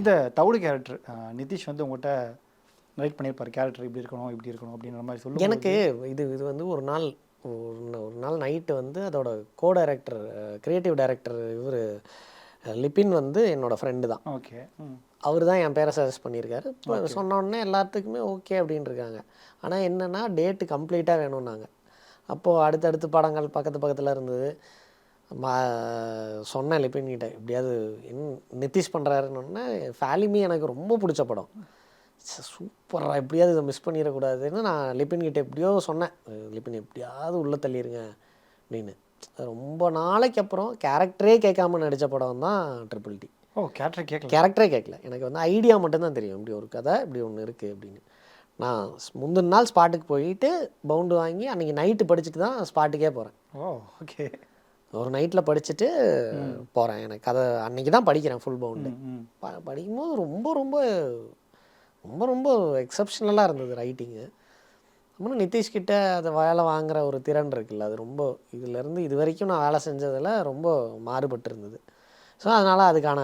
இந்த தவிடு கேரக்டர் நிதிஷ் வந்து உங்கள்கிட்ட ரைட் பண்ணியிருப்பார், கேரக்டர் இப்படி இருக்கணும் இப்படி இருக்கணும் அப்படின்ற மாதிரி சொல்லும்போது எனக்கு இது வந்து ஒரு நாள் நைட்டு வந்து அதோட கோ டைரக்டர் கிரியேட்டிவ் டைரக்டர் இவர் லிபின் வந்து என்னோடய ஃப்ரெண்டு தான். ஓகே. அவர் தான் என் பேரை சஜஸ்ட் பண்ணியிருக்காரு. இப்போ சொன்னோடனே எல்லாத்துக்குமே ஓகே அப்படின்னு இருக்காங்க. ஆனால் என்னென்னா டேட்டு கம்ப்ளீட்டாக வேணும்னாங்க. அப்போது அடுத்தடுத்து படங்கள் பக்கத்தில் இருந்தது. சொன்னேன் லிபின்கிட்ட, எப்படியாவது நிதிஷ் பண்ணுறாருன்னொன்னே ஃபாலிமி எனக்கு ரொம்ப பிடிச்ச படம், சூப்பராக எப்படியாவது இதை மிஸ் பண்ணிடக்கூடாதுன்னு நான் லிபின்கிட்ட எப்படியோ சொன்னேன், லிபின் எப்படியாவது உள்ளே தள்ளிடுங்க அப்படின்னு. ரொம்ப நாளைக்கு அப்புறம் கேரக்டரே கேட்காம நடித்த படம் தான் ட்ரிபிள் டி. கேரக்டரே கேட்கல, எனக்கு வந்து ஐடியா மட்டும்தான் தெரியும், இப்படி ஒரு கதை இப்படி ஒன்று இருக்குது அப்படின்னு. நான் முந்தின நாள் ஸ்பாட்டுக்கு போயிட்டு பவுண்டு வாங்கி அன்றைக்கி நைட்டு படிச்சுட்டு தான் ஸ்பாட்டுக்கே போகிறேன். ஓகே. ஒரு நைட்டில் படிச்சுட்டு போகிறேன். எனக்கு கதை அன்றைக்கி தான் படிக்கிறேன் ஃபுல் பவுண்டு. படிக்கும்போது ரொம்ப ரொம்ப ரொம்ப ரொம்ப எக்ஸப்ஷனலாக இருந்தது ரைட்டிங்கு. அப்புறம் நிதிஷ்கிட்ட அதை வேலை வாங்குகிற ஒரு திறன் இருக்குல்ல, அது ரொம்ப இதிலேருந்து இது வரைக்கும் நான் வேலை செஞ்சதில் ரொம்ப மாறுபட்டு இருந்தது. ஸோ அதனால் அதுக்கான